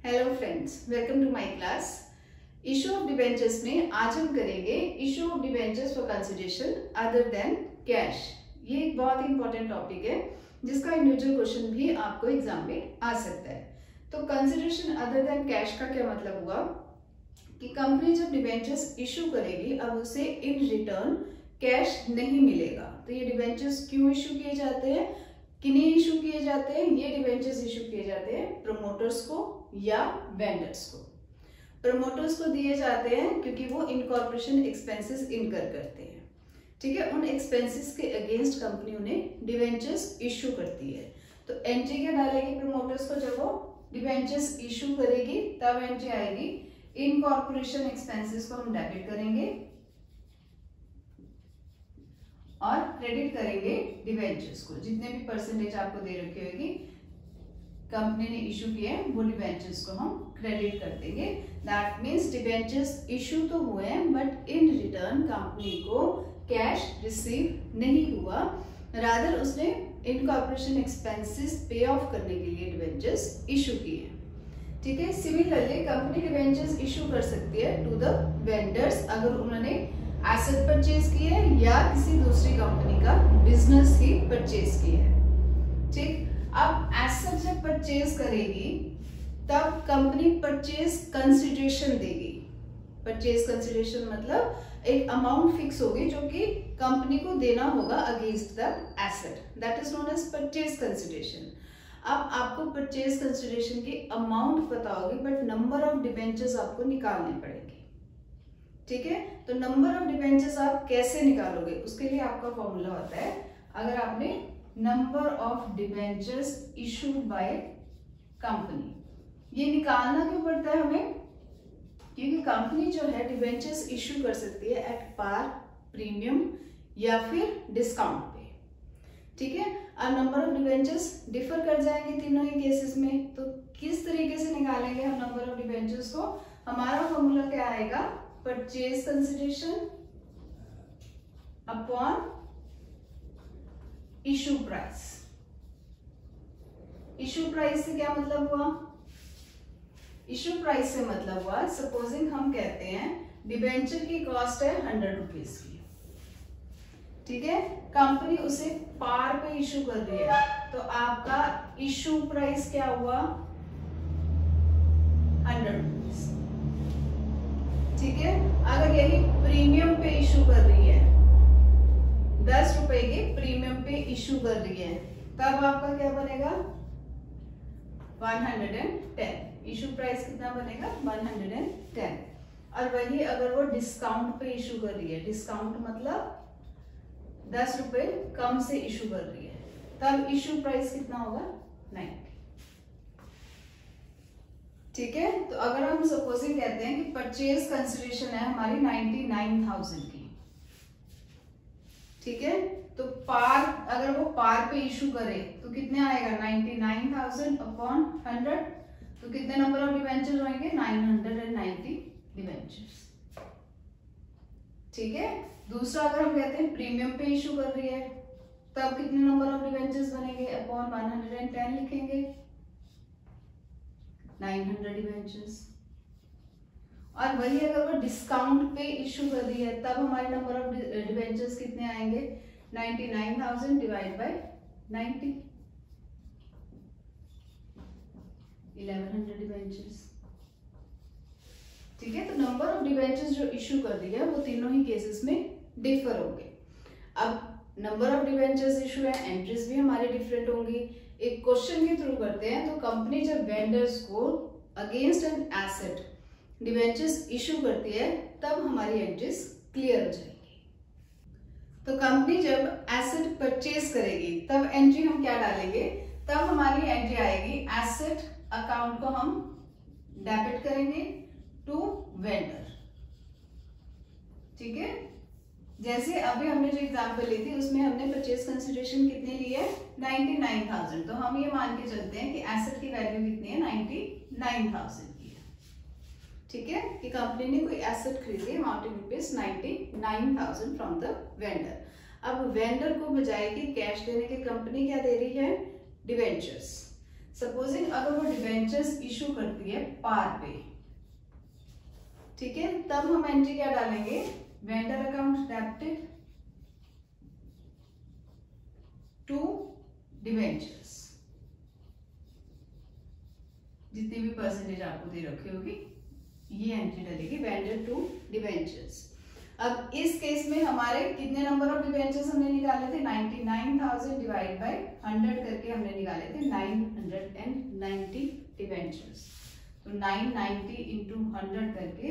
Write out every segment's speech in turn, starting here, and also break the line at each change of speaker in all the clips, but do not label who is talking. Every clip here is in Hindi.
Hello friends, welcome to my class. Issue of debentures में आज हम करेंगे issue of debentures for consideration other than cash. ये एक बहुत इंपॉर्टेंट टॉपिक है जिसका इंडिविजुअल क्वेश्चन भी आपको एग्जाम में आ सकता है। तो कंसिडरेशन अदर देन कैश का क्या मतलब हुआ कि कंपनी जब डिबेंचर्स इशू करेगी अब उसे इन रिटर्न कैश नहीं मिलेगा। तो ये डिबेंचर्स क्यों इशू किए जाते हैं, किन्हें इशू किए जाते हैं? ये डिबेंचर्स इशू किए जाते हैं प्रमोटर्स को या वेंडर्स को। प्रमोटर्स को दिए जाते हैं क्योंकि वो इनकॉर्पोरेशन एक्सपेंसेस इनकर करते हैं, ठीक है। उन एक्सपेंसेस के अगेंस्ट कंपनी उन्हें डिबेंचर्स इशू करती है। तो एंट्री क्या डालेगी प्रमोटर्स को? जब वो डिबेंचर्स इशू करेगी तब एंट्री आएगी इनकॉर्पोरेशन एक्सपेंसेस को हम डेबिट करेंगे और क्रेडिट करेंगे डिबेंचर्स को। जितने भी परसेंटेज आपको दे रखी होगी कंपनी ने इशू किए हैं वो डिबेंचर्स को हम क्रेडिट कर देंगे। दैट मींस डिबेंचर्स इशू तो हुए हैं बट इन रिटर्न कंपनी को कैश रिसीव नहीं हुआ, रादर उसने इनकॉर्पोरेशन एक्सपेंसेस पे ऑफ करने के लिए डिबेंचर्स इशू किए, ठीक है। सिमिलरली कंपनी डिबेंचर्स इशू कर सकती है टू द वेंडर्स अगर उन्होंने एसेट परचेज की है या किसी दूसरी कंपनी का बिजनेस ही परचेज किया है, ठीक। अब एसेट जब परचेज करेगी तब कंपनी परचेज कंसिडरेशन देगी। परचेज कंसिडरेशन मतलब एक अमाउंट फिक्स होगी जो कि कंपनी को देना होगा against the asset, that is known as purchase consideration. अब आपको परचेज कंसिडरेशन की अमाउंट पता होगी बट नंबर ऑफ डिबेंचर्स आपको निकालने पड़ेंगे, ठीक है। तो नंबर ऑफ डिबेंचर्स आप कैसे निकालोगे? उसके लिए आपका फॉर्मूला होता है, अगर आपने number of debentures issued by company, ये निकालना क्यों पड़ता है हमें? क्योंकि कंपनी जो है डिबेंचर्स इशू कर सकती है एट पार, प्रीमियम या फिर डिस्काउंट पे, ठीक है। अब नंबर ऑफ डिबेंचर्स डिफर कर जाएंगे तीनों ही केसेस में। तो किस तरीके से निकालेंगे हम नंबर ऑफ डिबेंचर्स को? हमारा फॉर्मूला क्या आएगा? Purchase consideration upon issue price. Issue price से क्या मतलब हुआ? इशू प्राइस से मतलब हुआ, सपोजिंग हम कहते हैं डिबेंचर की कॉस्ट है 100 रुपीज की, ठीक है। कंपनी उसे पार पे इशू कर रही है तो आपका इशू प्राइस क्या हुआ? 100 रुपीज, ठीक है। अगर यही प्रीमियम पे इशू कर रही है, 10 रुपए के प्रीमियम पे इशू कर रही है, तब आपका क्या बनेगा? 110। इशू प्राइस कितना बनेगा? 110। और वही अगर वो डिस्काउंट पे इशू कर रही है, डिस्काउंट मतलब 10 रुपए कम से इशू कर रही है, तब इशू प्राइस कितना होगा? 90, ठीक है। तो अगर हम सपोजिंग कहते हैं कि परचेज कंसिडरेशन है हमारी 99,000 की, ठीक है। तो पार, अगर वो पार पे इशू करे तो कितने आएगा? 99,000 अपॉन 100, तो कितने नंबर ऑफ डिबेंचर्स होंगे? 990 डिबेंचर्स, ठीक है। दूसरा अगर हम कहते हैं प्रीमियम पे इशू कर रही है तब कितने नंबर ऑफ डिबेंचर्स बनेंगे? अपॉन 110 लिखेंगे, 900 डिबेंचर्स। और वही अगर वो डिस्काउंट पे इशू कर रही है तब हमारे नंबर ऑफ डिबेंचर्स कितने आएंगे? 99,000 डिवाइड बाय 90, 1100 डिबेंचर्स, ठीक है। तो नंबर ऑफ डिबेंचर्स जो इशू कर रही है वो तीनों ही केसेस में डिफर होंगे। अब नंबर ऑफ डिबेंचर्स इशू है, एंट्रीज भी हमारी डिफरेंट होंगी। एक क्वेश्चन के थ्रू करते हैं। तो कंपनी जब वेंडर्स को against an asset debentures issue करती है तब हमारी एंट्रीज क्लियर हो जाएगी। तो कंपनी जब एसेट परचेज करेगी तब एंट्री हम क्या डालेंगे? तब हमारी एंट्री आएगी एसेट अकाउंट को हम डेबिट करेंगे टू वेंडर, ठीक है। जैसे अभी हमने जो एग्जांपल ली थी उसमें हमने परचेज कंसिडरेशन कितनी ली है? 99,000। तो हम ये मान के चलते हैं कि एसेट की वैल्यू कितनी है? 99,000 की है, ठीक है। कि कंपनी ने कोई एसेट खरीदी amounting rupees 99,000 from the vendor. अब वेंडर को बजाय कि कैश देने के कंपनी क्या दे रही है? डिबेंचर्स। सपोजिंग अगर वो डिवेंचर्स इशू करती है पार पे, ठीक है, तब हम एंट्री क्या डालेंगे, vendor account debited to debentures, जितनी भी परसेंटेज आपको दे रखी होगी ये एंट्री डलेगी, वेंडर टू डिवेंचर्स। अब इस केस में हमारे कितने नंबर ऑफ डिवेंचर्स हमने निकाले थे, 99,000 डिवाइड बाय 100 करके हमने निकाले थे 990 डिवेंचर्स। तो 990 इंटू 100 करके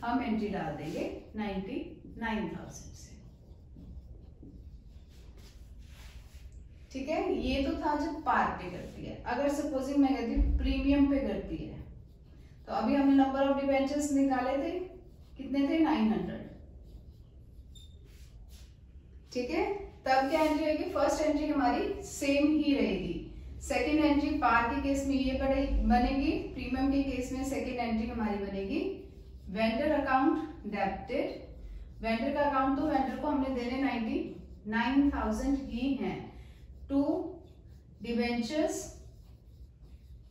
हम एंट्री डाल देंगे 99,000 से, ठीक है। ये तो था जब पार पे करती है। अगर सपोजिंग मैं कहती हूँ प्रीमियम पे करती है, तो अभी हमने नंबर ऑफ डिवेंचर्स निकाले थे, कितने थे, 900, ठीक है। तब क्या एंट्री होगी, फर्स्ट एंट्री हमारी सेम ही रहेगी, सेकंड एंट्री पार के केस में ये बनेगी, प्रीमियम के केस में सेकंड एंट्री हमारी बनेगी वेंडर अकाउंट डेबिटेड। वेंडर का अकाउंट तो वेंडर को हमने देने 99,000 ही हैं, टू डिवेंचर्स,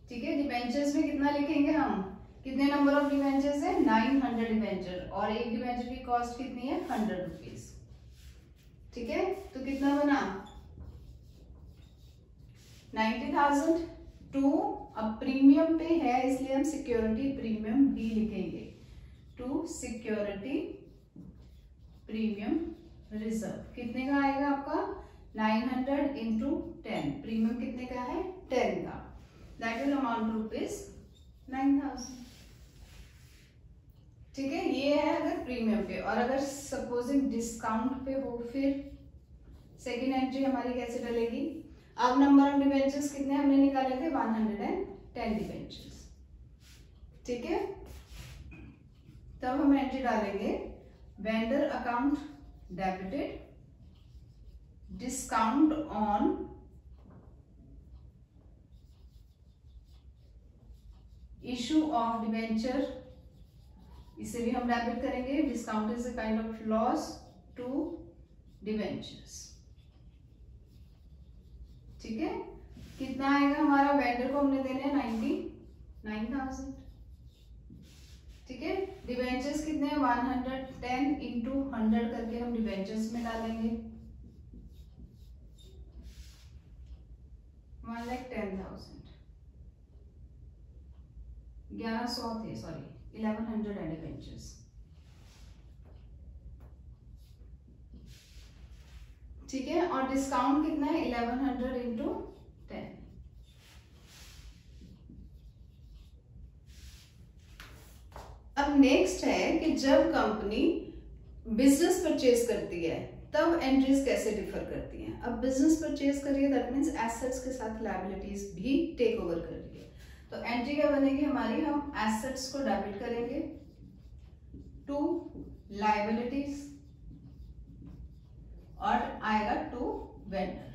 ठीक है। डिवेंचर्स में कितना लिखेंगे हम, कितने नंबर ऑफ डिवेंचर्स है, 900 डिवेंचर, और एक डिवेंचर की कॉस्ट कितनी है, 100 रुपीज, ठीक है। तो कितना बना 90,000 टू, अब प्रीमियम पे है इसलिए हम सिक्योरिटी प्रीमियम भी लिखेंगे, टू सिक्योरिटी प्रीमियम रिजर्व। कितने का आएगा आपका, 900 इंटू 10, प्रीमियम कितने का है, 10 का, that will amount to rupees 9,000, ठीक है। ये है अगर प्रीमियम पे। और अगर सपोजिंग डिस्काउंट पे हो, फिर सेकेंड एंट्री हमारी कैसे डलेगी, अब नंबर ऑफ डिवेंचर्स कितने हमने निकाले थे, 110 डिवेंचर्स, ठीक है। तब हम एंट्री डालेंगे vendor account debited discount on issue of debenture, इसे भी हम डेबिट करेंगे, discount is a kind of loss to debentures, ठीक है। कितना आएगा हमारा, वेंडर को हमने देने 99,000, ठीक है। डिवेंचर्स कितने हैं, 110 इंटू 100 करके हम डिवेंचर्स में डालेंगे, 1,10,000, 1100 थे, सॉरी 1100 डिवेंचर्स, ठीक है। और डिस्काउंट कितना है, 1100 इंटू 10, अब नेक्स्ट है कि जब कंपनी बिजनेस परचेज करती है तब एंट्रीज कैसे डिफर करती हैं। अब बिजनेस परचेज कर रही है, दैट मीन्स एसेट्स के साथ लायबिलिटीज भी टेक ओवर कर रही है, तो एंट्री क्या बनेगी हमारी, हम एसेट्स को डेबिट करेंगे टू लायबिलिटीज और आएगा टू वेंडर,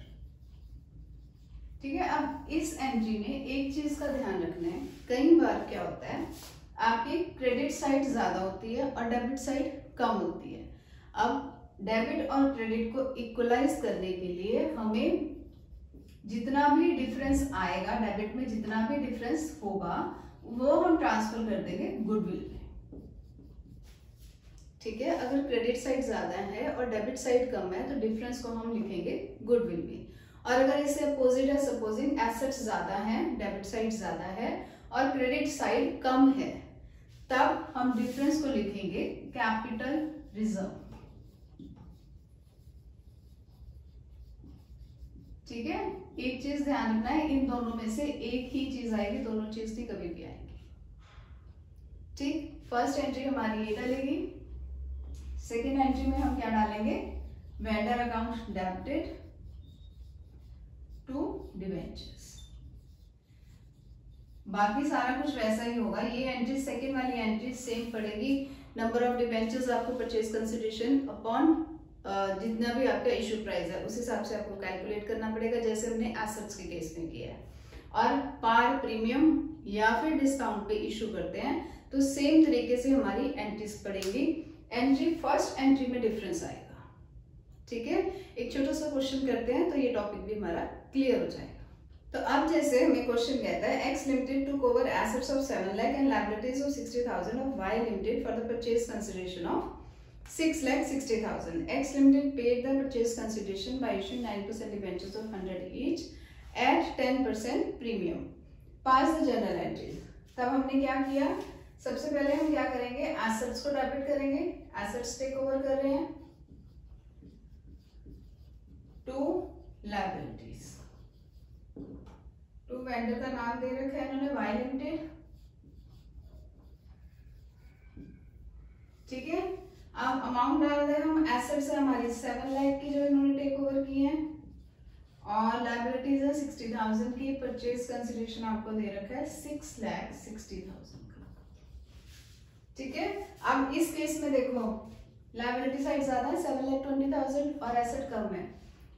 ठीक है। अब इस एंट्री में एक चीज का ध्यान रखना है, कई बार क्या होता है आपकी क्रेडिट साइड ज्यादा होती है और डेबिट साइड कम होती है। अब डेबिट और क्रेडिट को इक्वलाइज करने के लिए हमें जितना भी डिफरेंस आएगा, डेबिट में जितना भी डिफरेंस होगा वो हम ट्रांसफर कर देंगे गुडविल में, ठीक है। अगर क्रेडिट साइड ज्यादा है और डेबिट साइड कम है तो डिफरेंस को हम लिखेंगे गुडविल में। और अगर इससे अपोजिट है, सपोजिंग एसेट्स ज्यादा है, डेबिट साइड ज्यादा है और क्रेडिट साइड कम है, तब हम डिफरेंस को लिखेंगे कैपिटल रिजर्व, ठीक है। एक चीज ध्यान रखना है, इन दोनों में से एक ही चीज आएगी, दोनों चीज नहीं कभी भी आएंगी, ठीक। फर्स्ट एंट्री हमारी ये डलेगी, सेकेंड एंट्री में हम क्या डालेंगे, vendor account debited to debentures, बाकी सारा कुछ वैसा ही होगा। ये एंट्री सेकेंड वाली एंट्री सेम पड़ेगी, नंबर ऑफ डिवेंचर्स आपको परचेज कंसिडरेशन अपॉन जितना भी आपका इशू प्राइस है उस हिसाब से आपको कैलकुलेट करना पड़ेगा, जैसे हमने एसेट्स के केस में किया है। और पार, प्रीमियम या फिर डिस्काउंट पे इशू करते हैं तो सेम तरीके से हमारी एंट्रीज पड़ेंगी। एंट्री फर्स्ट एंट्री में डिफरेंस आएगा, ठीक है। एक छोटा सा क्वेश्चन करते हैं तो ये टॉपिक भी हमारा क्लियर हो जाएगा। तो अब जैसे हमें क्वेश्चन कहता है X limited to cover assets of 7 lakh and liabilities of 60,000 of Y limited for the purchase consideration of 6,60,000. X Limited paid the purchase consideration by issuing 9% debentures of 100 each at 10% premium. Pass the journal entries. तब हमने क्या किया, सबसे पहले हम क्या करेंगे, एसेट्स को डेबिट करेंगे. एसेट्स टेक ओवर कर रहे हैं टू लायबिलिटीज. टू वेंडर का नाम दे रखा है इन्होंने वाई लिमिटेड. ठीक है, अब अमाउंट डाल रहे हैं हम. एसेट्स है हमारी 7 लाख की जो इन्होंने टेक ओवर की है, और लायबिलिटीज है 60,000 की. परचेज कंसिडरेशन आपको दे रखा है 6,60,000 का. ठीक है, अब इस केस में देखो लायबिलिटी साइड ज्यादा है 7,20,000 और एसेट कम है,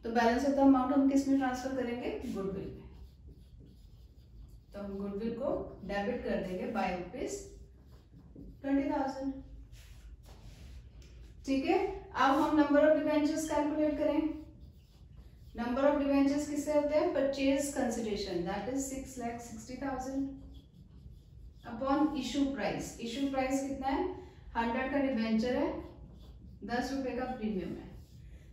तो बैलेंस ऑफ द अमाउंट हम किस में ट्रांसफर करेंगे, गुडविल में. तो हम गुडविल को डेबिट कर देंगे बाय ₹20,000. ठीक है, अब हम नंबर ऑफ डिबेंचर्स कैलकुलेट करें. नंबर ऑफ डिबेंचर्स किससे होते हैं, purchase consideration that is 6,60,000 upon issue price. Issue price कितना है, 100 का डिबेंचर है, 10 रुपए का प्रीमियम है,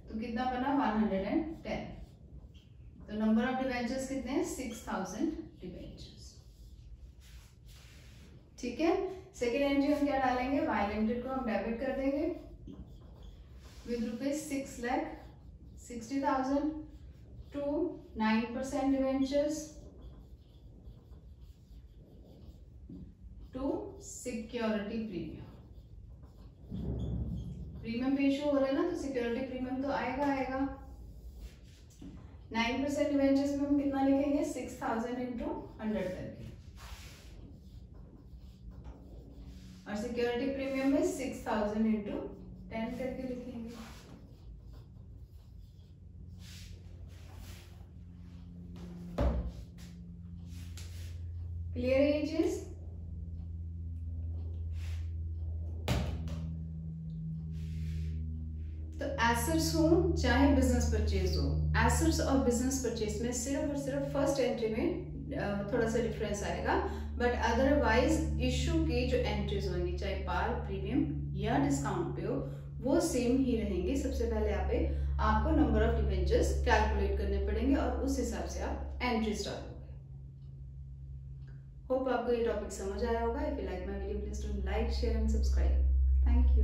तो कितना बना 110. तो नंबर ऑफ डिबेंचर्स कितने हैं, 6,000 डिबेंचर्स. ठीक है, सेकेंड एंट्री हम क्या डालेंगे, वाई लिमिटेड को हम डेबिट कर देंगे with rupees 6,60,000 to 9% debentures to security premium. Premium पे इशू हो रहा है ना, तो सिक्योरिटी प्रीमियम तो आएगा. 9% डिवेंचर्स में हम कितना लिखेंगे, 6,000 इंटू 100 करके, और सिक्योरिटी प्रीमियम में 6,000 इंटू 10 करके लिखेंगे. क्लियर है ये चीज. तो एसेट्स हो चाहे बिजनेस परचेज हो, एसेट्स और बिजनेस परचेज में सिर्फ और सिर्फ फर्स्ट एंट्री में थोड़ा सा डिफरेंस आएगा, बट अदरवाइज इशू की जो एंट्रीज होंगी चाहे पार, प्रीमियम या डिस्काउंट पे हो, वो सेम ही रहेंगे. सबसे पहले यहाँ पे आपको नंबर ऑफ डिबेंचर्स कैलकुलेट करने पड़ेंगे और उस हिसाब से आप एंट्रीज डालोगे. होप आपको ये टॉपिक समझ आया होगा. If you like my video please do like, share and subscribe. Thank you.